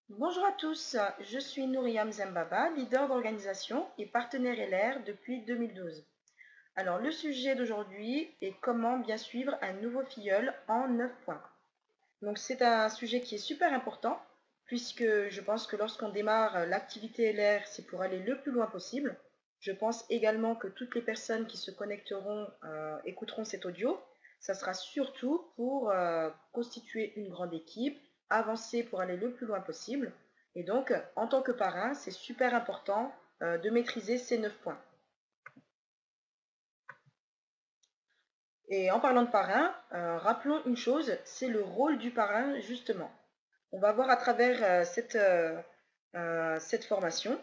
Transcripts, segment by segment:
Bonjour à tous, je suis Nouriam Zembaba, leader d'organisation et partenaire LR depuis 2012. Alors le sujet d'aujourd'hui est comment bien suivre un nouveau filleul en 9 points. Donc c'est un sujet qui est super important puisque je pense que lorsqu'on démarre l'activité LR, c'est pour aller le plus loin possible. Je pense également que toutes les personnes qui se connecteront écouteront cet audio. Ça sera surtout pour constituer une grande équipe, avancer pour aller le plus loin possible. Et donc, en tant que parrain, c'est super important de maîtriser ces 9 points. Et en parlant de parrain, rappelons une chose, c'est le rôle du parrain justement. On va voir à travers cette formation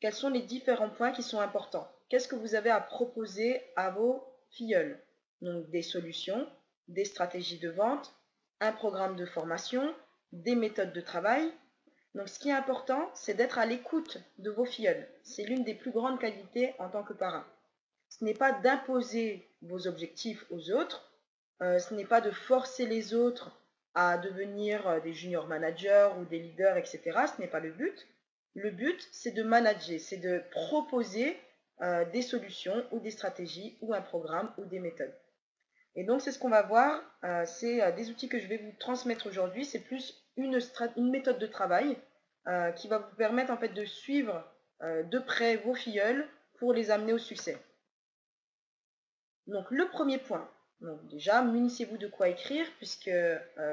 quels sont les différents points qui sont importants. Qu'est-ce que vous avez à proposer à vos filleuls? Donc des solutions, des stratégies de vente, un programme de formation, des méthodes de travail. Donc ce qui est important, c'est d'être à l'écoute de vos filleuls. C'est l'une des plus grandes qualités en tant que parrain. Ce n'est pas d'imposer vos objectifs aux autres, ce n'est pas de forcer les autres à devenir des junior managers ou des leaders, etc. Ce n'est pas le but. Le but, c'est de manager, c'est de proposer des solutions ou des stratégies ou un programme ou des méthodes. Et donc, c'est ce qu'on va voir. C'est des outils que je vais vous transmettre aujourd'hui. C'est plus une méthode de travail qui va vous permettre en fait de suivre de près vos filleuls pour les amener au succès. Donc le premier point, donc déjà munissez-vous de quoi écrire puisque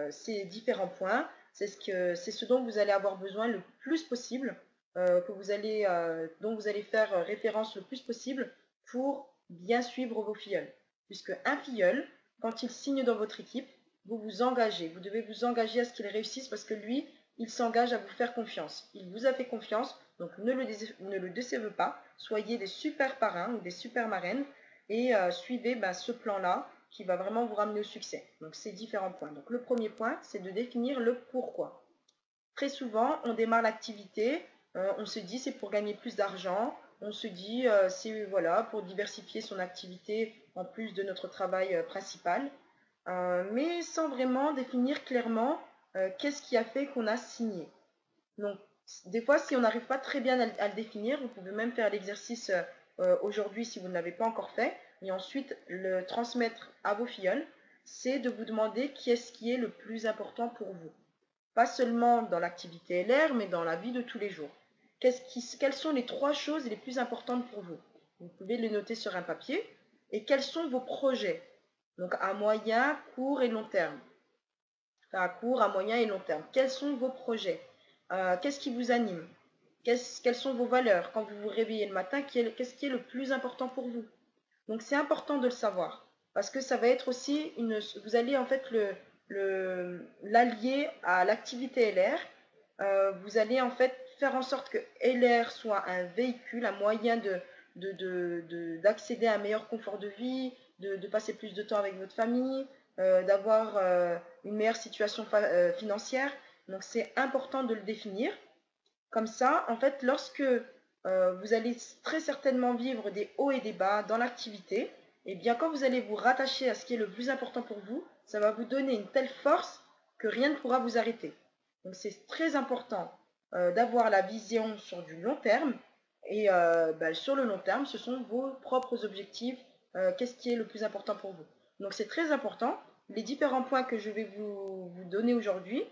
ces différents points, c'est ce dont vous allez avoir besoin le plus possible, dont vous allez faire référence le plus possible pour bien suivre vos filleuls. Puisque un filleul, quand il signe dans votre équipe, vous vous engagez, vous devez vous engager à ce qu'il réussisse parce que lui, il s'engage à vous faire confiance. Il vous a fait confiance, donc ne le décevez pas, soyez des super parrains ou des super marraines et suivez ce plan-là qui va vraiment vous ramener au succès. Donc ces différents points. Donc le premier point, c'est de définir le pourquoi. Très souvent, on démarre l'activité, on se dit c'est pour gagner plus d'argent, on se dit c'est voilà pour diversifier son activité en plus de notre travail principal, mais sans vraiment définir clairement qu'est-ce qui a fait qu'on a signé. Donc, des fois, si on n'arrive pas très bien à le définir, vous pouvez même faire l'exercice aujourd'hui si vous ne l'avez pas encore fait, et ensuite le transmettre à vos filleuls, c'est de vous demander qu'est-ce qui est le plus important pour vous. Pas seulement dans l'activité LR, mais dans la vie de tous les jours. Quelles sont les trois choses les plus importantes pour vous? Vous pouvez les noter sur un papier. Et quels sont vos projets? Donc à moyen, court et long terme. Enfin, à court, à moyen et long terme. Quels sont vos projets? Qu'est-ce qui vous anime? Quelles sont vos valeurs? Quand vous vous réveillez le matin, qu'est-ce qui est le plus important pour vous? Donc c'est important de le savoir. Parce que ça va être aussi vous allez en fait l'allier à l'activité LR. Vous allez en fait faire en sorte que LR soit un véhicule, un moyen d'accéder à un meilleur confort de vie, de passer plus de temps avec votre famille, d'avoir une meilleure situation financière. Donc c'est important de le définir. Comme ça, en fait, lorsque vous allez très certainement vivre des hauts et des bas dans l'activité, et bien quand vous allez vous rattacher à ce qui est le plus important pour vous, ça va vous donner une telle force que rien ne pourra vous arrêter. Donc c'est très important d'avoir la vision sur du long terme, et sur le long terme, ce sont vos propres objectifs, qu'est-ce qui est le plus important pour vous. Donc c'est très important. Les différents points que je vais vous donner aujourd'hui,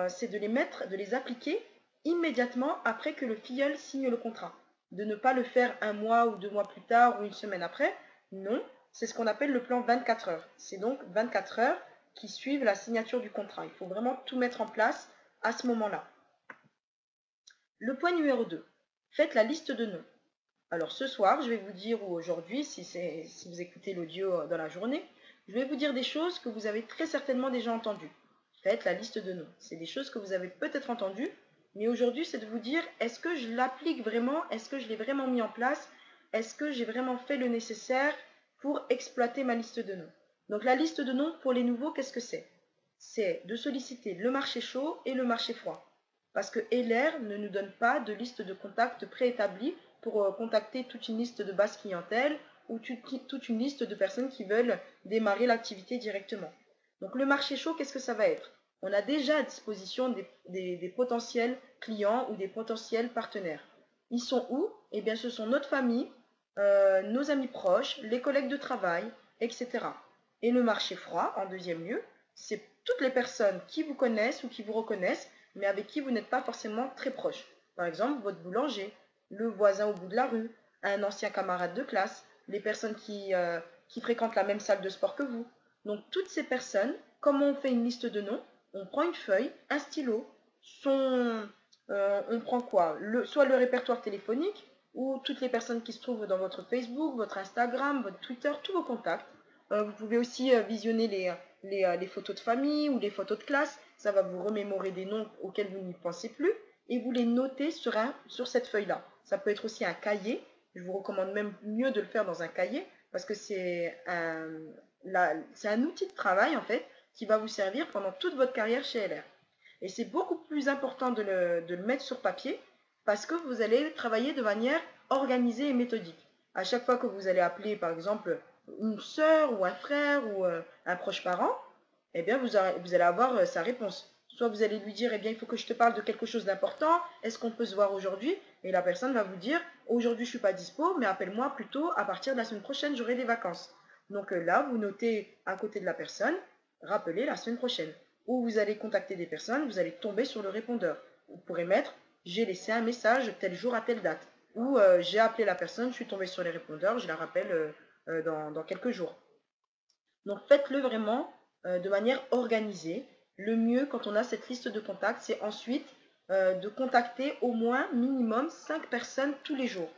c'est de les mettre, de les appliquer immédiatement après que le filleul signe le contrat. De ne pas le faire un mois ou 2 mois plus tard ou une semaine après. Non, c'est ce qu'on appelle le plan 24 heures. C'est donc 24 heures qui suivent la signature du contrat. Il faut vraiment tout mettre en place à ce moment-là. Le point numéro 2. Faites la liste de noms. Alors ce soir, je vais vous dire, ou aujourd'hui, si vous écoutez l'audio dans la journée, je vais vous dire des choses que vous avez très certainement déjà entendues. Faites la liste de noms. C'est des choses que vous avez peut-être entendues, mais aujourd'hui, c'est de vous dire, est-ce que je l'applique vraiment? Est-ce que je l'ai vraiment mis en place? Est-ce que j'ai vraiment fait le nécessaire pour exploiter ma liste de noms? Donc la liste de noms, pour les nouveaux, qu'est-ce que c'est? C'est de solliciter le marché chaud et le marché froid. Parce que LR ne nous donne pas de liste de contacts préétablie pour contacter toute une liste de base clientèle ou toute une liste de personnes qui veulent démarrer l'activité directement. Donc le marché chaud, qu'est-ce que ça va être? on a déjà à disposition des potentiels clients ou des potentiels partenaires. Ils sont où? Eh bien, ce sont notre famille, nos amis proches, les collègues de travail, etc. Et le marché froid, en deuxième lieu, c'est toutes les personnes qui vous connaissent ou qui vous reconnaissent, mais avec qui vous n'êtes pas forcément très proche. Par exemple, votre boulanger, le voisin au bout de la rue, un ancien camarade de classe, les personnes qui fréquentent la même salle de sport que vous. Donc, toutes ces personnes, comme on fait une liste de noms, on prend une feuille, un stylo, on prend quoi? Soit le répertoire téléphonique, ou toutes les personnes qui se trouvent dans votre Facebook, votre Instagram, votre Twitter, tous vos contacts. Vous pouvez aussi visionner les photos de famille ou les photos de classe. Ça va vous remémorer des noms auxquels vous n'y pensez plus et vous les notez sur cette feuille-là. Ça peut être aussi un cahier. Je vous recommande même mieux de le faire dans un cahier parce que c'est un outil de travail en fait qui va vous servir pendant toute votre carrière chez LR. Et c'est beaucoup plus important de le mettre sur papier parce que vous allez travailler de manière organisée et méthodique. À chaque fois que vous allez appeler, par exemple, une sœur ou un frère ou un proche parent, eh bien, vous allez avoir sa réponse. Soit vous allez lui dire, eh bien, il faut que je te parle de quelque chose d'important, est-ce qu'on peut se voir aujourd'hui? Et la personne va vous dire, aujourd'hui, je ne suis pas dispo, mais appelle-moi plutôt à partir de la semaine prochaine, j'aurai des vacances. Donc là, vous notez à côté de la personne, rappelez la semaine prochaine. Ou vous allez contacter des personnes, vous allez tomber sur le répondeur. Vous pourrez mettre, j'ai laissé un message tel jour à telle date. Ou j'ai appelé la personne, je suis tombé sur les répondeurs, je la rappelle dans quelques jours. Donc faites-le vraiment de manière organisée. Le mieux quand on a cette liste de contacts, c'est ensuite de contacter au moins minimum 5 personnes tous les jours.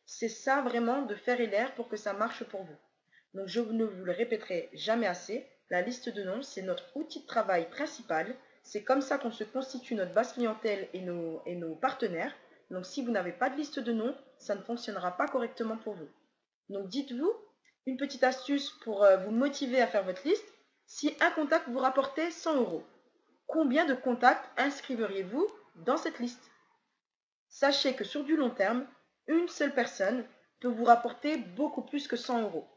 C'est ça vraiment de faire et l'air pour que ça marche pour vous. Donc je ne vous le répéterai jamais assez, la liste de noms, c'est notre outil de travail principal. C'est comme ça qu'on se constitue notre base clientèle et nos partenaires. Donc si vous n'avez pas de liste de noms, ça ne fonctionnera pas correctement pour vous. Donc dites-vous, une petite astuce pour vous motiver à faire votre liste, si un contact vous rapportait 100 euros, combien de contacts inscriveriez-vous dans cette liste? Sachez que sur du long terme, une seule personne peut vous rapporter beaucoup plus que 100 euros.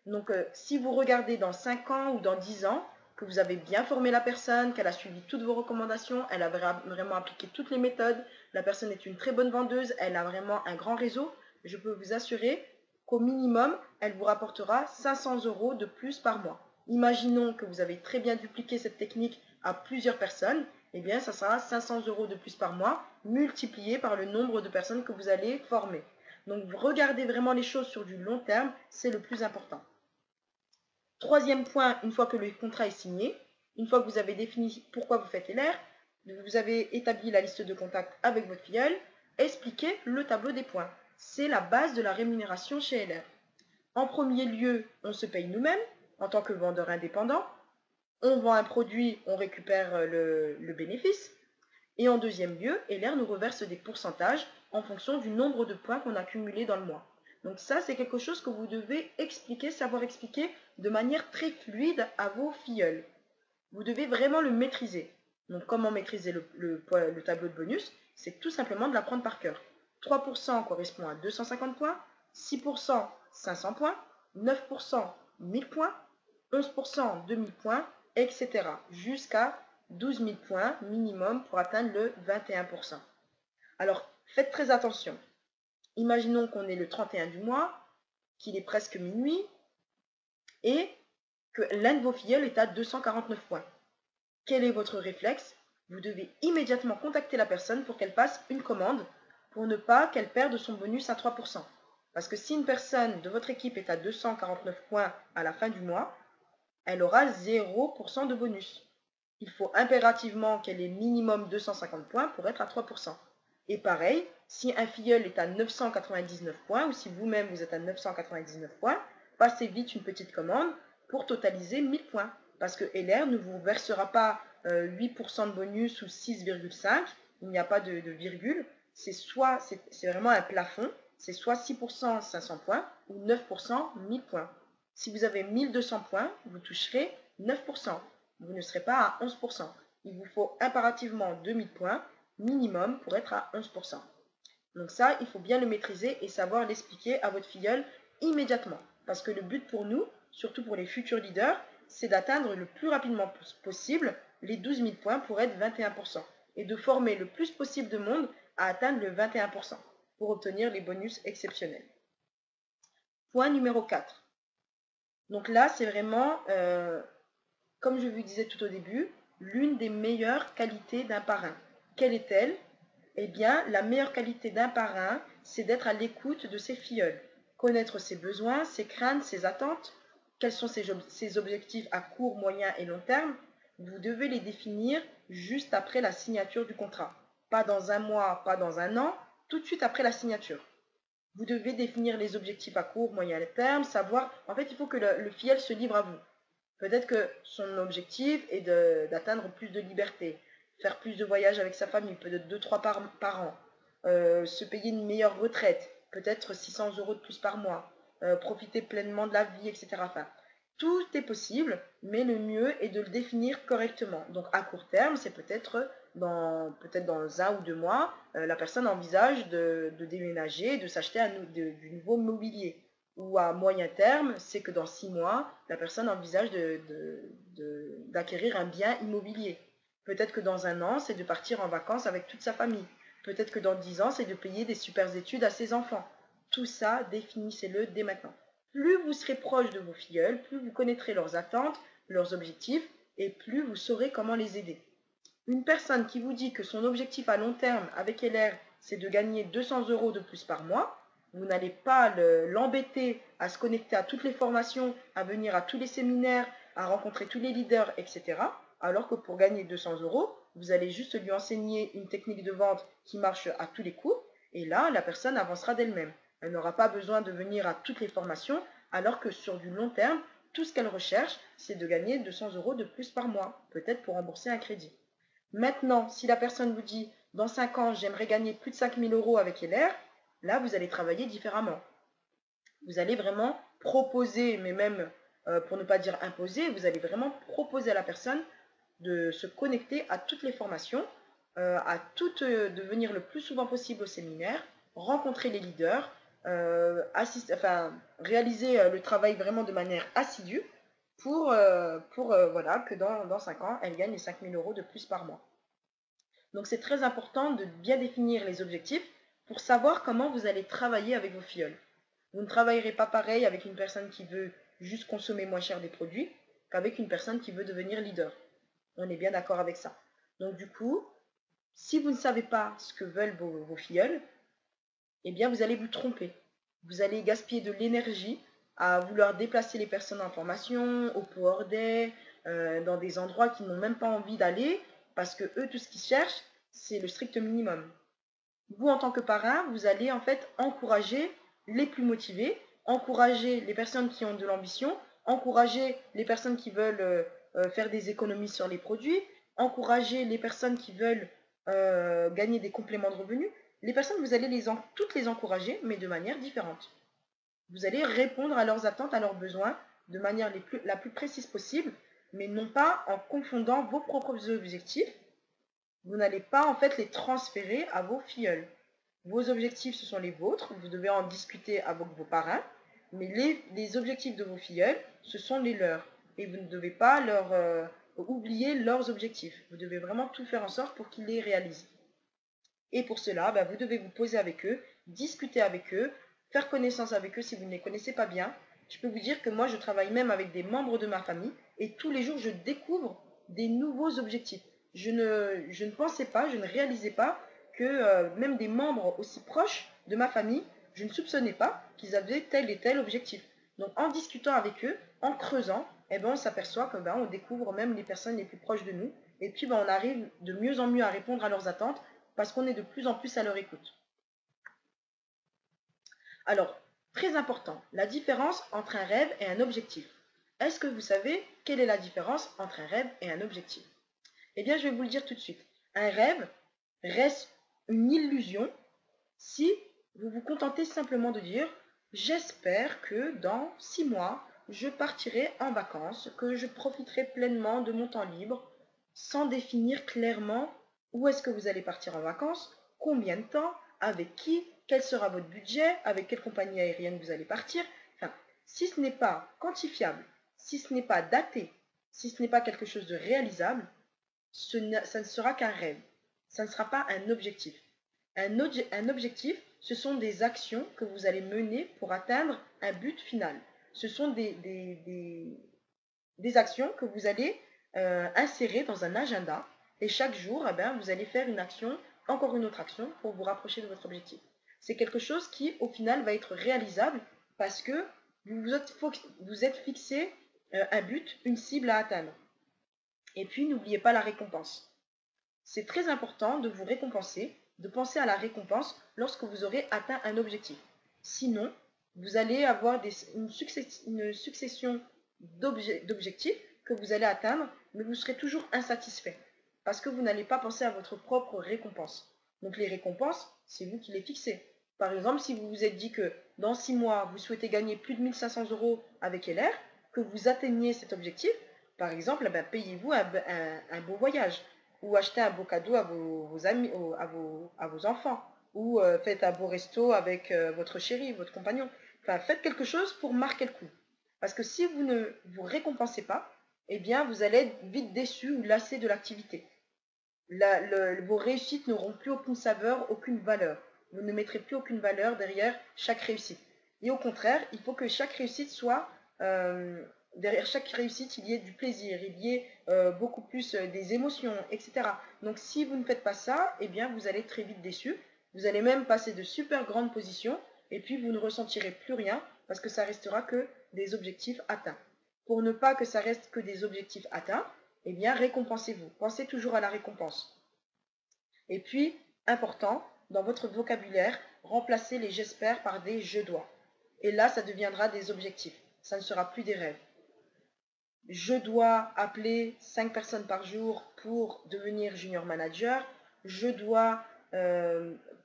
Donc si vous regardez dans 5 ans ou dans 10 ans, que vous avez bien formé la personne, qu'elle a suivi toutes vos recommandations, elle a vraiment appliqué toutes les méthodes, la personne est une très bonne vendeuse, elle a vraiment un grand réseau, je peux vous assurer qu'au minimum, elle vous rapportera 500 euros de plus par mois. Imaginons que vous avez très bien dupliqué cette technique à plusieurs personnes, eh bien ça sera 500 euros de plus par mois, multiplié par le nombre de personnes que vous allez former. Donc regardez vraiment les choses sur du long terme, c'est le plus important. Troisième point, une fois que le contrat est signé, une fois que vous avez défini pourquoi vous faites LR, vous avez établi la liste de contacts avec votre filleule, expliquez le tableau des points. C'est la base de la rémunération chez LR. En premier lieu, on se paye nous-mêmes en tant que vendeur indépendant. On vend un produit, on récupère le bénéfice. Et en deuxième lieu, LR nous reverse des pourcentages en fonction du nombre de points qu'on a cumulés dans le mois. Donc ça, c'est quelque chose que vous devez expliquer, savoir expliquer de manière très fluide à vos filleuls. Vous devez vraiment le maîtriser. Donc comment maîtriser le tableau de bonus? C'est tout simplement de l'apprendre par cœur. 3% correspond à 250 points, 6% 500 points, 9% 1000 points, 11% 2000 points, etc. Jusqu'à 12 000 points minimum pour atteindre le 21%. Alors, faites très attention. Imaginons qu'on est le 31 du mois, qu'il est presque minuit, et que l'un de vos filleuls est à 249 points. Quel est votre réflexe? Vous devez immédiatement contacter la personne pour qu'elle passe une commande pour ne pas qu'elle perde son bonus à 3%. Parce que si une personne de votre équipe est à 249 points à la fin du mois, elle aura 0% de bonus. Il faut impérativement qu'elle ait minimum 250 points pour être à 3%. Et pareil, si un filleul est à 999 points, ou si vous-même vous êtes à 999 points, passez vite une petite commande pour totaliser 1000 points. Parce que LR ne vous versera pas 8% de bonus ou 6,5, il n'y a pas de virgule, c'est vraiment un plafond, c'est soit 6% 500 points ou 9% 1000 points. Si vous avez 1200 points, vous toucherez 9%. Vous ne serez pas à 11%. Il vous faut impérativement 2000 points minimum pour être à 11%. Donc ça, il faut bien le maîtriser et savoir l'expliquer à votre filleule immédiatement. Parce que le but pour nous, surtout pour les futurs leaders, c'est d'atteindre le plus rapidement possible les 12 000 points pour être 21% et de former le plus possible de monde à atteindre le 21% pour obtenir les bonus exceptionnels. Point numéro 4. Donc là, c'est vraiment, comme je vous disais tout au début, l'une des meilleures qualités d'un parrain. Quelle est-elle? Eh bien, la meilleure qualité d'un parrain, c'est d'être à l'écoute de ses filleuls, connaître ses besoins, ses craintes, ses attentes, quels sont ses objectifs à court, moyen et long terme. Vous devez les définir juste après la signature du contrat. Pas dans un mois, pas dans un an, tout de suite après la signature. Vous devez définir les objectifs à court, moyen et terme, savoir, en fait, il faut que le filleul se livre à vous. Peut-être que son objectif est d'atteindre plus de liberté, faire plus de voyages avec sa famille, peut-être 2-3 par an, se payer une meilleure retraite, peut-être 600 euros de plus par mois, profiter pleinement de la vie, etc. Enfin, tout est possible, mais le mieux est de le définir correctement. Donc à court terme, c'est peut-être dans 1 ou 2 mois, la personne envisage de déménager, de s'acheter du nouveau mobilier. Ou à moyen terme, c'est que dans 6 mois, la personne envisage d'acquérir un bien immobilier. Peut-être que dans un an, c'est de partir en vacances avec toute sa famille. Peut-être que dans 10 ans, c'est de payer des super études à ses enfants. Tout ça, définissez-le dès maintenant. Plus vous serez proche de vos filleuls, plus vous connaîtrez leurs attentes, leurs objectifs, et plus vous saurez comment les aider. Une personne qui vous dit que son objectif à long terme avec LR, c'est de gagner 200 euros de plus par mois, vous n'allez pas l'embêter à se connecter à toutes les formations, à venir à tous les séminaires, à rencontrer tous les leaders, etc. Alors que pour gagner 200 euros, vous allez juste lui enseigner une technique de vente qui marche à tous les coups, et là, la personne avancera d'elle-même. Elle n'aura pas besoin de venir à toutes les formations, alors que sur du long terme, tout ce qu'elle recherche, c'est de gagner 200 euros de plus par mois, peut-être pour rembourser un crédit. Maintenant, si la personne vous dit, dans 5 ans, j'aimerais gagner plus de 5 000 euros avec LR, là, vous allez travailler différemment. Vous allez vraiment proposer, mais même pour ne pas dire imposer, vous allez vraiment proposer à la personne de se connecter à toutes les formations, de venir le plus souvent possible au séminaire, rencontrer les leaders, réaliser le travail vraiment de manière assidue pour voilà, que dans 5 ans, elle gagne les 5 000 euros de plus par mois. Donc c'est très important de bien définir les objectifs pour savoir comment vous allez travailler avec vos filleuls. Vous ne travaillerez pas pareil avec une personne qui veut juste consommer moins cher des produits qu'avec une personne qui veut devenir leader. On est bien d'accord avec ça. Donc du coup, si vous ne savez pas ce que veulent vos filleuls, eh bien vous allez vous tromper. Vous allez gaspiller de l'énergie à vouloir déplacer les personnes en formation, au Power Day, dans des endroits qu'ils n'ont même pas envie d'aller, parce que eux, tout ce qu'ils cherchent, c'est le strict minimum. Vous, en tant que parrain, vous allez en fait encourager les plus motivés, encourager les personnes qui ont de l'ambition, encourager les personnes qui veulent faire des économies sur les produits, encourager les personnes qui veulent gagner des compléments de revenus. Les personnes, vous allez toutes les encourager, mais de manière différente. Vous allez répondre à leurs attentes, à leurs besoins, de manière la plus précise possible, mais non pas en confondant vos propres objectifs. Vous n'allez pas en fait les transférer à vos filleuls. Vos objectifs, ce sont les vôtres, vous devez en discuter avec vos parrains, mais les objectifs de vos filleuls, ce sont les leurs. Et vous ne devez pas oublier leurs objectifs. Vous devez vraiment tout faire en sorte pour qu'ils les réalisent. Et pour cela, vous devez vous poser avec eux, discuter avec eux, faire connaissance avec eux si vous ne les connaissez pas bien. Je peux vous dire que moi, je travaille même avec des membres de ma famille et tous les jours, je découvre des nouveaux objectifs. Je ne pensais pas, je ne réalisais pas que même des membres aussi proches de ma famille, je ne soupçonnais pas qu'ils avaient tel et tel objectif. Donc en discutant avec eux, en creusant, on s'aperçoit que on découvre même les personnes les plus proches de nous et puis on arrive de mieux en mieux à répondre à leurs attentes parce qu'on est de plus en plus à leur écoute. Alors, très important, la différence entre un rêve et un objectif. Est-ce que vous savez quelle est la différence entre un rêve et un objectif? Eh bien, je vais vous le dire tout de suite. Un rêve reste une illusion si vous vous contentez simplement de dire « J'espère que dans 6 mois, je partirai en vacances, que je profiterai pleinement de mon temps libre » sans définir clairement où est-ce que vous allez partir en vacances, combien de temps, avec qui, quel sera votre budget, avec quelle compagnie aérienne vous allez partir. Enfin, si ce n'est pas quantifiable, si ce n'est pas daté, si ce n'est pas quelque chose de réalisable, ça ne sera qu'un rêve. Ça ne sera pas un objectif. Un objectif, ce sont des actions que vous allez mener pour atteindre un but final. Ce sont des actions que vous allez insérer dans un agenda et chaque jour, eh ben, vous allez faire une action, encore une autre action pour vous rapprocher de votre objectif. C'est quelque chose qui, au final, va être réalisable parce que vous êtes fixé un but, une cible à atteindre. Et puis, n'oubliez pas la récompense. C'est très important de vous récompenser, de penser à la récompense lorsque vous aurez atteint un objectif. Sinon, vous allez avoir une succession d'objectifs que vous allez atteindre, mais vous serez toujours insatisfait parce que vous n'allez pas penser à votre propre récompense. Donc les récompenses, c'est vous qui les fixez. Par exemple, si vous vous êtes dit que dans 6 mois, vous souhaitez gagner plus de 1500 euros avec LR, que vous atteigniez cet objectif, par exemple, eh ben, payez-vous un beau voyage ou achetez un beau cadeau à vos amis, à vos enfants, ou faites un beau resto avec votre chéri, votre compagnon. Enfin, faites quelque chose pour marquer le coup. Parce que si vous ne vous récompensez pas, eh bien, vous allez être vite déçu ou lassé de l'activité. Vos réussites n'auront plus aucune saveur, aucune valeur. Vous ne mettrez plus aucune valeur derrière chaque réussite. Et au contraire, il faut que chaque réussite soit, derrière chaque réussite, il y ait du plaisir, il y ait beaucoup plus des émotions, etc. Donc si vous ne faites pas ça, eh bien vous allez être très vite déçu. Vous allez même passer de super grandes positions et puis vous ne ressentirez plus rien parce que ça restera que des objectifs atteints. Pour ne pas que ça reste que des objectifs atteints, eh bien récompensez-vous. Pensez toujours à la récompense. Et puis, important, dans votre vocabulaire, remplacez les j'espère par des je dois. Et là, ça deviendra des objectifs. Ça ne sera plus des rêves. Je dois appeler 5 personnes par jour pour devenir junior manager. Je dois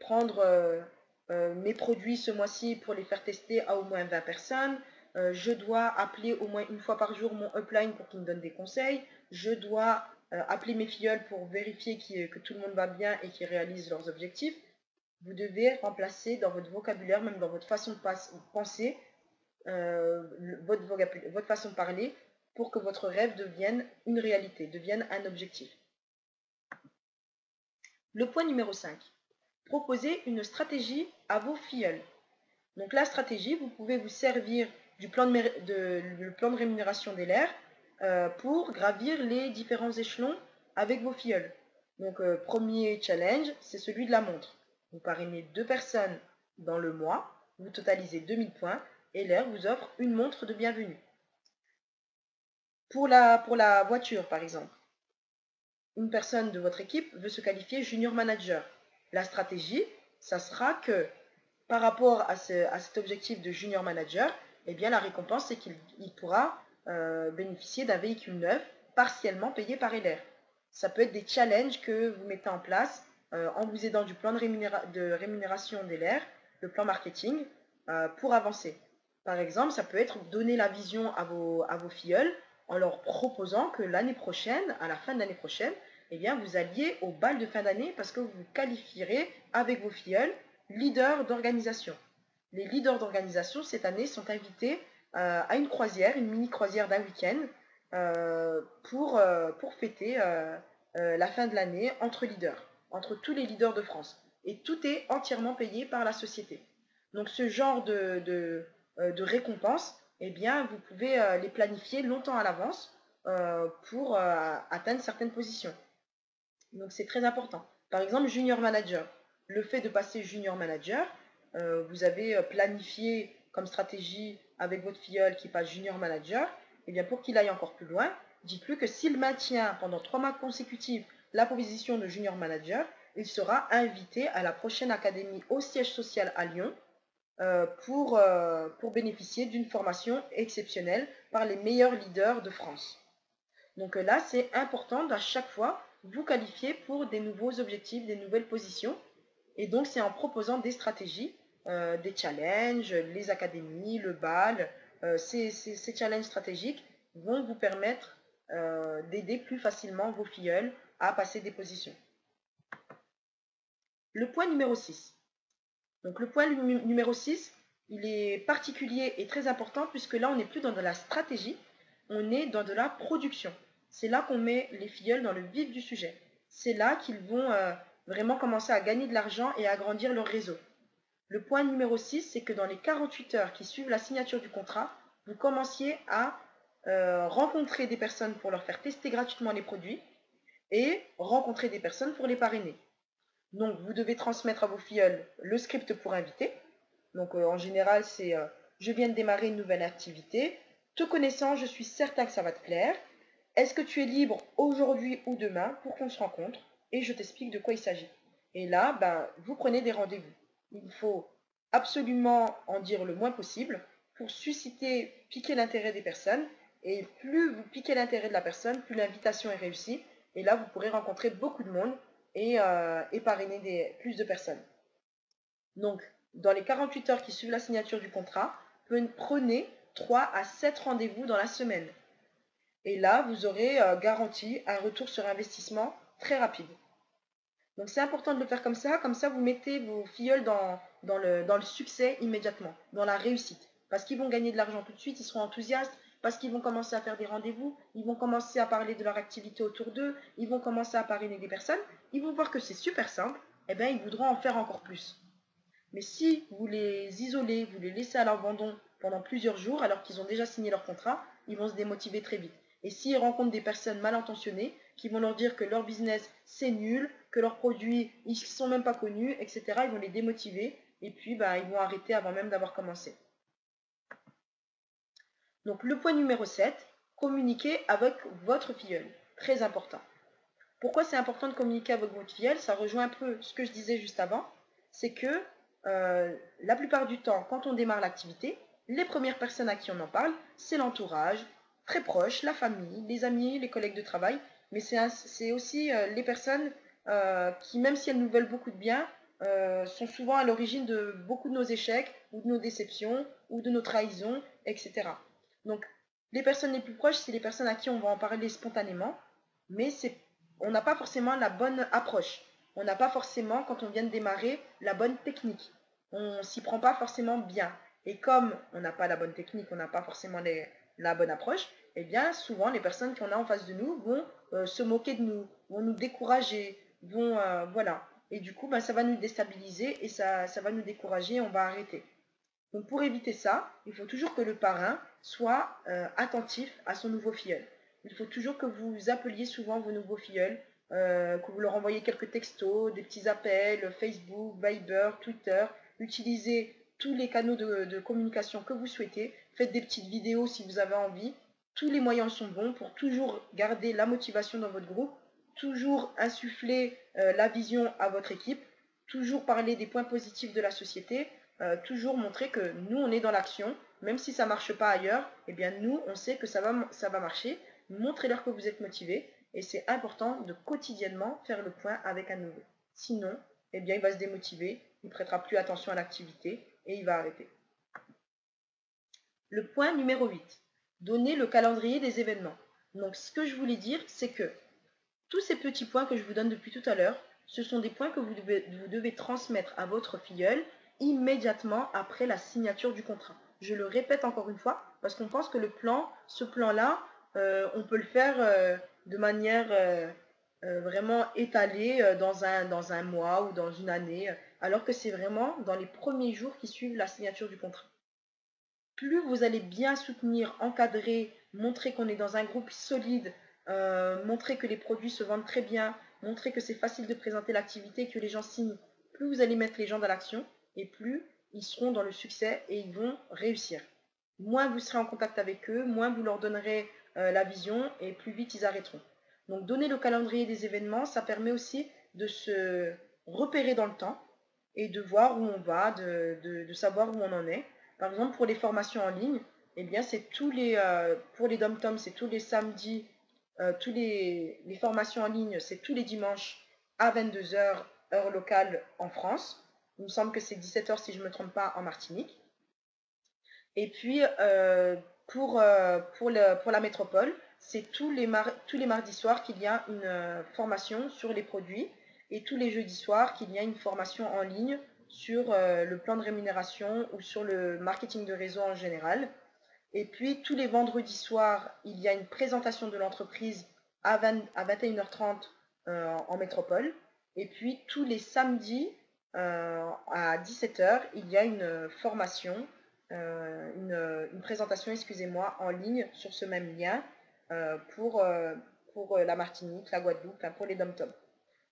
prendre mes produits ce mois-ci pour les faire tester à au moins 20 personnes. Je dois appeler au moins une fois par jour mon upline pour qu'il me donne des conseils. Je dois appeler mes filleuls pour vérifier que tout le monde va bien et qu'ils réalisent leurs objectifs. Vous devez remplacer dans votre vocabulaire, même dans votre façon de penser, votre façon de parler pour que votre rêve devienne une réalité, devienne un objectif. Le point numéro 5. Proposez une stratégie à vos filleuls. Donc la stratégie, vous pouvez vous servir du plan de rémunération des LR pour gravir les différents échelons avec vos filleuls. Donc premier challenge, c'est celui de la montre. Vous parrainez 2 personnes dans le mois, vous totalisez 2000 points et LR vous offre une montre de bienvenue. Pour la voiture, par exemple, une personne de votre équipe veut se qualifier junior manager. La stratégie, ça sera que par rapport à cet objectif de junior manager, eh bien, la récompense, c'est qu'il pourra bénéficier d'un véhicule neuf partiellement payé par LR. Ça peut être des challenges que vous mettez en place en vous aidant du plan de rémunération d'LR, le plan marketing, pour avancer. Par exemple, ça peut être donner la vision à vos filleuls en leur proposant que l'année prochaine, à la fin de l'année prochaine, eh bien, vous alliez au bal de fin d'année parce que vous vous qualifierez avec vos filleuls leaders d'organisation. Les leaders d'organisation, cette année, sont invités à une croisière, une mini-croisière d'un week-end, pour fêter la fin de l'année entre leaders, entre tous les leaders de France. Et tout est entièrement payé par la société. Donc ce genre de récompenses, eh bien, vous pouvez les planifier longtemps à l'avance pour atteindre certaines positions. Donc c'est très important. Par exemple, junior manager. Le fait de passer junior manager, vous avez planifié comme stratégie avec votre filleul qui passe junior manager, et bien pour qu'il aille encore plus loin, dites-lui que s'il maintient pendant 3 mois consécutifs la position de junior manager, il sera invité à la prochaine académie au siège social à Lyon pour bénéficier d'une formation exceptionnelle par les meilleurs leaders de France. Donc là, c'est important d'à chaque fois vous qualifier pour des nouveaux objectifs, des nouvelles positions. Et donc, c'est en proposant des stratégies, des challenges, les académies, le BAL. Ces challenges stratégiques vont vous permettre d'aider plus facilement vos filleuls à passer des positions. Le point numéro 6. Donc le point numéro 6, il est particulier et très important puisque là, on n'est plus dans de la stratégie, on est dans de la production. c'est là qu'on met les filleuls dans le vif du sujet. C'est là qu'ils vont vraiment commencer à gagner de l'argent et à agrandir leur réseau. Le point numéro 6, c'est que dans les 48 heures qui suivent la signature du contrat, vous commenciez à rencontrer des personnes pour leur faire tester gratuitement les produits et rencontrer des personnes pour les parrainer. Donc, vous devez transmettre à vos filleuls le script pour inviter. Donc, en général, c'est je viens de démarrer une nouvelle activité. Te connaissant, je suis certain que ça va te plaire. Est-ce que tu es libre aujourd'hui ou demain pour qu'on se rencontre et je t'explique de quoi il s'agit. Et là, ben, vous prenez des rendez-vous. Il faut absolument en dire le moins possible pour susciter, piquer l'intérêt des personnes. Et plus vous piquez l'intérêt de la personne, plus l'invitation est réussie. Et là, vous pourrez rencontrer beaucoup de monde et parrainer plus de personnes. Donc, dans les 48 heures qui suivent la signature du contrat, prenez 3 à 7 rendez-vous dans la semaine. Et là, vous aurez garanti un retour sur investissement très rapide. Donc c'est important de le faire comme ça vous mettez vos filleuls dans le succès immédiatement, dans la réussite. Parce qu'ils vont gagner de l'argent tout de suite, ils seront enthousiastes, parce qu'ils vont commencer à faire des rendez-vous, ils vont commencer à parler de leur activité autour d'eux, ils vont commencer à parrainer des personnes, ils vont voir que c'est super simple, et bien ils voudront en faire encore plus. Mais si vous les isolez, vous les laissez à l'abandon pendant plusieurs jours, alors qu'ils ont déjà signé leur contrat, ils vont se démotiver très vite. Et s'ils rencontrent des personnes mal intentionnées qui vont leur dire que leur business c'est nul, que leurs produits ils ne sont même pas connus, etc., ils vont les démotiver et puis bah, ils vont arrêter avant même d'avoir commencé. Donc le point numéro 7, communiquer avec votre filleul. Très important. Pourquoi c'est important de communiquer avec votre filleul? Ça rejoint un peu ce que je disais juste avant. C'est que la plupart du temps, quand on démarre l'activité, les premières personnes à qui on en parle, c'est l'entourage, très proche, la famille, les amis, les collègues de travail. Mais c'est aussi les personnes qui, même si elles nous veulent beaucoup de bien, sont souvent à l'origine de beaucoup de nos échecs, ou de nos déceptions, ou de nos trahisons, etc. Donc, les personnes les plus proches, c'est les personnes à qui on va en parler spontanément, mais on n'a pas forcément la bonne approche. On n'a pas forcément, quand on vient de démarrer, la bonne technique. On s'y prend pas forcément bien. Et comme on n'a pas la bonne technique, on n'a pas forcément la bonne approche, eh bien souvent les personnes qu'on a en face de nous vont se moquer de nous, vont nous décourager, vont voilà. Et du coup, ben, ça va nous déstabiliser et ça va nous décourager et on va arrêter. Donc pour éviter ça, il faut toujours que le parrain soit attentif à son nouveau filleul. Il faut toujours que vous appeliez souvent vos nouveaux filleuls, que vous leur envoyez quelques textos, des petits appels, Facebook, Viber, Twitter. Utilisez tous les canaux de communication que vous souhaitez. Faites des petites vidéos si vous avez envie. Tous les moyens sont bons pour toujours garder la motivation dans votre groupe, toujours insuffler la vision à votre équipe, toujours parler des points positifs de la société, toujours montrer que nous, on est dans l'action, même si ça ne marche pas ailleurs, eh bien nous, on sait que ça va marcher. Montrez-leur que vous êtes motivé et c'est important de quotidiennement faire le point avec un nouveau. Sinon, eh bien, il va se démotiver, il ne prêtera plus attention à l'activité et il va arrêter. Le point numéro 8, donner le calendrier des événements. Donc, ce que je voulais dire, c'est que tous ces petits points que je vous donne depuis tout à l'heure, ce sont des points que vous devez transmettre à votre filleul immédiatement après la signature du contrat. Je le répète encore une fois, parce qu'on pense que ce plan-là, on peut le faire de manière vraiment étalée dans un mois ou dans une année, alors que c'est vraiment dans les premiers jours qui suivent la signature du contrat. Plus vous allez bien soutenir, encadrer, montrer qu'on est dans un groupe solide, montrer que les produits se vendent très bien, montrer que c'est facile de présenter l'activité, que les gens signent, plus vous allez mettre les gens dans l'action et plus ils seront dans le succès et ils vont réussir. Moins vous serez en contact avec eux, moins vous leur donnerez la vision et plus vite ils arrêteront. Donc donner le calendrier des événements, ça permet aussi de se repérer dans le temps et de voir où on va, de savoir où on en est. Par exemple, pour les formations en ligne, eh bien, c'est pour les dom-toms, c'est tous les samedis, les formations en ligne, c'est tous les dimanches à 22 heures heure locale en France. Il me semble que c'est 17 heures si je ne me trompe pas en Martinique. Et puis, pour la métropole, c'est tous les mardis soirs qu'il y a une formation sur les produits et tous les jeudis soirs qu'il y a une formation en ligne sur le plan de rémunération ou sur le marketing de réseau en général. Et puis, tous les vendredis soirs, il y a une présentation de l'entreprise à 21h30 en métropole. Et puis tous les samedis à 17h, il y a une formation, une présentation, excusez-moi, en ligne sur ce même lien euh, pour, euh, pour la Martinique, la Guadeloupe, enfin, pour les dom-toms.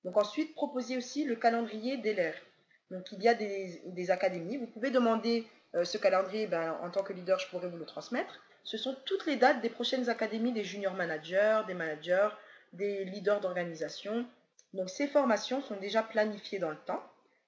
Donc ensuite, proposez aussi le calendrier d'ELR. Donc il y a des académies. Vous pouvez demander ce calendrier, ben, en tant que leader, je pourrais vous le transmettre. Ce sont toutes les dates des prochaines académies des junior managers, des leaders d'organisation. Donc ces formations sont déjà planifiées dans le temps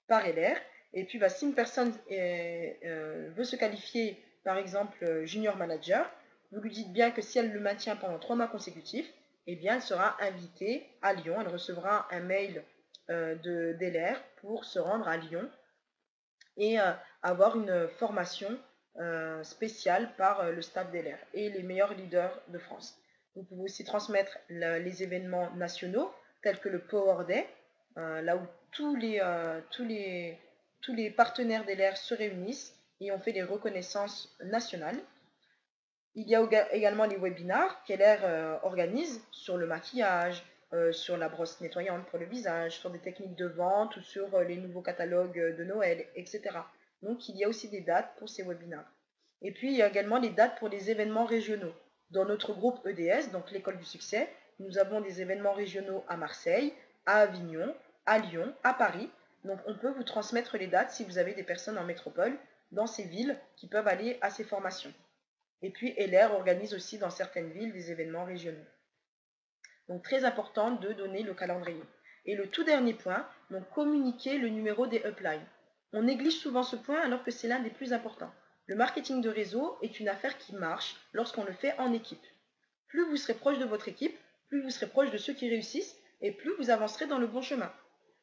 par LR. Et puis ben, si une personne veut se qualifier, par exemple, junior manager, vous lui dites bien que si elle le maintient pendant 3 mois consécutifs, eh bien, elle sera invitée à Lyon. Elle recevra un mail d'LR pour se rendre à Lyon et avoir une formation spéciale par le staff d'LR et les meilleurs leaders de France. Vous pouvez aussi transmettre les événements nationaux tels que le Power Day, là où tous les partenaires d'LR se réunissent et on fait des reconnaissances nationales. Il y a également les webinars qu'LR organise sur le maquillage, sur la brosse nettoyante pour le visage, sur des techniques de vente ou sur les nouveaux catalogues de Noël, etc. Donc il y a aussi des dates pour ces webinars. Et puis il y a également les dates pour les événements régionaux. Dans notre groupe EDS, donc l'école du succès, nous avons des événements régionaux à Marseille, à Avignon, à Lyon, à Paris. Donc on peut vous transmettre les dates si vous avez des personnes en métropole dans ces villes qui peuvent aller à ces formations. Et puis LR organise aussi dans certaines villes des événements régionaux. Donc très important de donner le calendrier. Et le tout dernier point, donc communiquer le numéro des uplines. On néglige souvent ce point alors que c'est l'un des plus importants. Le marketing de réseau est une affaire qui marche lorsqu'on le fait en équipe. Plus vous serez proche de votre équipe, plus vous serez proche de ceux qui réussissent et plus vous avancerez dans le bon chemin.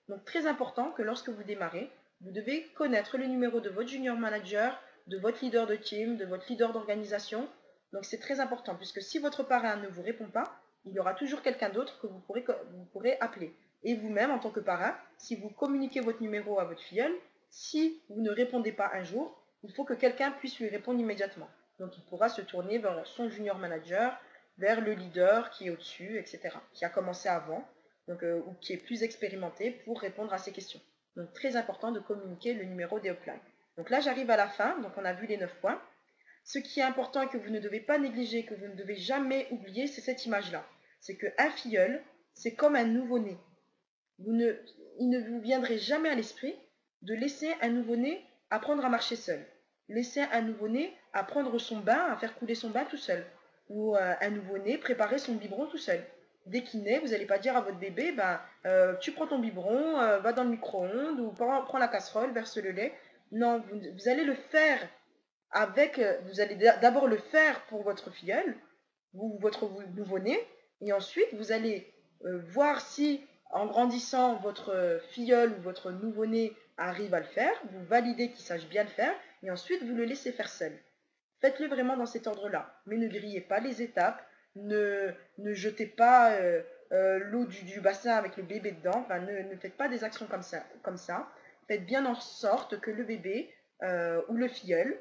Donc très important que lorsque vous démarrez, vous devez connaître le numéro de votre junior manager, de votre leader de team, de votre leader d'organisation. Donc c'est très important puisque si votre parrain ne vous répond pas, il y aura toujours quelqu'un d'autre que vous pourrez appeler. Et vous-même, en tant que parrain, si vous communiquez votre numéro à votre filleule, si vous ne répondez pas un jour, il faut que quelqu'un puisse lui répondre immédiatement. Donc il pourra se tourner vers son junior manager, vers le leader qui est au-dessus, etc., qui a commencé avant donc, ou qui est plus expérimenté pour répondre à ces questions. Donc très important de communiquer le numéro des uplines. Donc là j'arrive à la fin, donc on a vu les 9 points. Ce qui est important et que vous ne devez pas négliger, que vous ne devez jamais oublier, c'est cette image-là. C'est qu'un filleul, c'est comme un nouveau-né. Il ne vous viendrait jamais à l'esprit de laisser un nouveau-né apprendre à marcher seul. Laisser un nouveau-né apprendre son bain, à faire couler son bain tout seul. Ou un nouveau-né préparer son biberon tout seul. Dès qu'il naît, vous n'allez pas dire à votre bébé, tu prends ton biberon, va dans le micro-ondes, ou prends la casserole, verse le lait. Non, vous allez le faire vous allez d'abord le faire pour votre filleul, votre nouveau-né, et ensuite vous allez voir si en grandissant votre filleul ou votre nouveau-né arrive à le faire, vous validez qu'il sache bien le faire, et ensuite vous le laissez faire seul. Faites-le vraiment dans cet ordre-là, mais ne grillez pas les étapes, ne jetez pas l'eau du bassin avec le bébé dedans, enfin, ne faites pas des actions comme ça. Faites bien en sorte que le bébé ou le filleul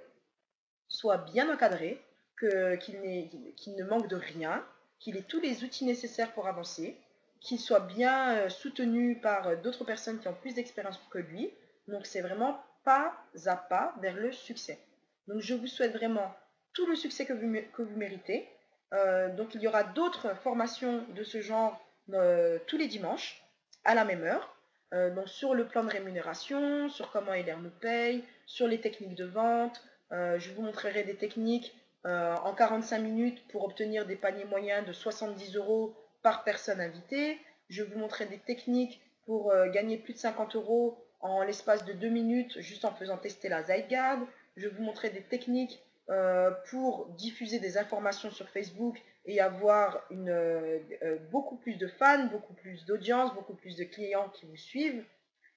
soit bien encadré, qu'il ne manque de rien, qu'il ait tous les outils nécessaires pour avancer, qu'il soit bien soutenu par d'autres personnes qui ont plus d'expérience que lui. Donc c'est vraiment pas à pas vers le succès. Donc je vous souhaite vraiment tout le succès que vous méritez. Donc il y aura d'autres formations de ce genre tous les dimanches à la même heure. Donc sur le plan de rémunération, sur comment LR nous paye, sur les techniques de vente, je vous montrerai des techniques en 45 minutes pour obtenir des paniers moyens de 70 € par personne invitée. Je vous montrerai des techniques pour gagner plus de 50 € en l'espace de 2 minutes juste en faisant tester la Zyguard. Je vous montrerai des techniques pour diffuser des informations sur Facebook et avoir beaucoup plus de fans, beaucoup plus d'audience, beaucoup plus de clients qui vous suivent.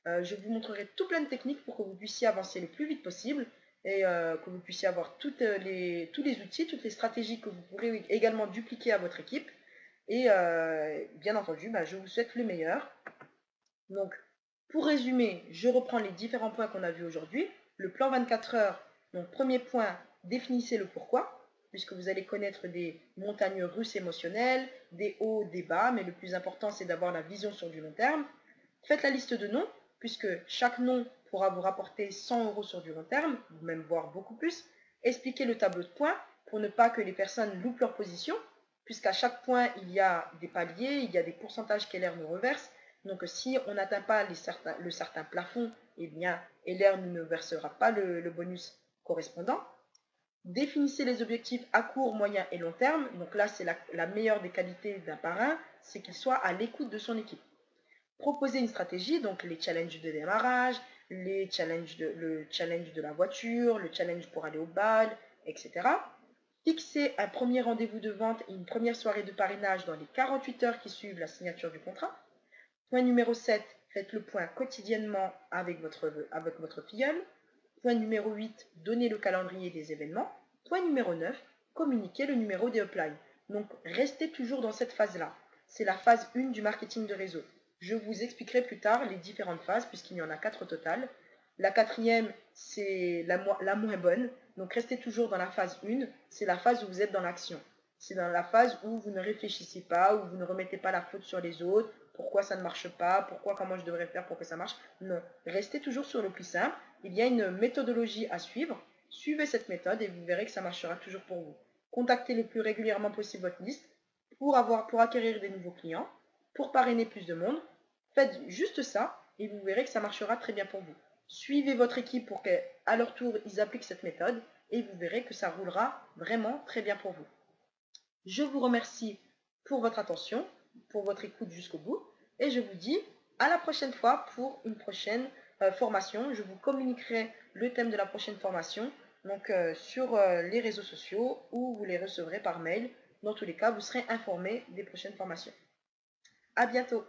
Je vous montrerai tout plein de techniques pour que vous puissiez avancer le plus vite possible et que vous puissiez avoir tous les outils, toutes les stratégies que vous pourrez également dupliquer à votre équipe. Et bien entendu, je vous souhaite le meilleur. Donc, pour résumer, je reprends les différents points qu'on a vus aujourd'hui. Le plan 24 heures, donc premier point, définissez le pourquoi. puisque vous allez connaître des montagnes russes émotionnelles, des hauts, des bas, mais le plus important, c'est d'avoir la vision sur du long terme. Faites la liste de noms, puisque chaque nom pourra vous rapporter 100 euros sur du long terme, ou même voire beaucoup plus. Expliquez le tableau de points pour ne pas que les personnes loupent leur position, puisqu'à chaque point, il y a des paliers, il y a des pourcentages qu'LR nous reverse. Donc si on n'atteint pas le certain plafond, eh bien, LR ne versera pas le bonus correspondant. Définissez les objectifs à court, moyen et long terme. Donc là, c'est la meilleure des qualités d'un parrain, c'est qu'il soit à l'écoute de son équipe. Proposez une stratégie, donc les challenges de démarrage, le challenge de la voiture, le challenge pour aller au bal, etc. Fixez un premier rendez-vous de vente et une première soirée de parrainage dans les 48 heures qui suivent la signature du contrat. Point numéro 7, faites le point quotidiennement avec votre filleul. Point numéro 8, donnez le calendrier des événements. Point numéro 9, communiquez le numéro des uplines. Donc, restez toujours dans cette phase-là. C'est la phase 1 du marketing de réseau. Je vous expliquerai plus tard les différentes phases, puisqu'il y en a 4 au total. La quatrième, c'est la moins bonne. Donc, restez toujours dans la phase 1. C'est la phase où vous êtes dans l'action. C'est dans la phase où vous ne réfléchissez pas, où vous ne remettez pas la faute sur les autres. Pourquoi ça ne marche pas? Comment je devrais faire pour que ça marche? Non. Restez toujours sur le plus simple. Il y a une méthodologie à suivre. Suivez cette méthode et vous verrez que ça marchera toujours pour vous. Contactez le plus régulièrement possible votre liste pour acquérir des nouveaux clients, pour parrainer plus de monde. Faites juste ça et vous verrez que ça marchera très bien pour vous. Suivez votre équipe pour qu'à leur tour, ils appliquent cette méthode et vous verrez que ça roulera vraiment très bien pour vous. Je vous remercie pour votre attention, pour votre écoute jusqu'au bout et je vous dis à la prochaine fois pour une prochaine formation. Je vous communiquerai le thème de la prochaine formation donc, sur les réseaux sociaux ou vous les recevrez par mail. Dans tous les cas, vous serez informé des prochaines formations. À bientôt!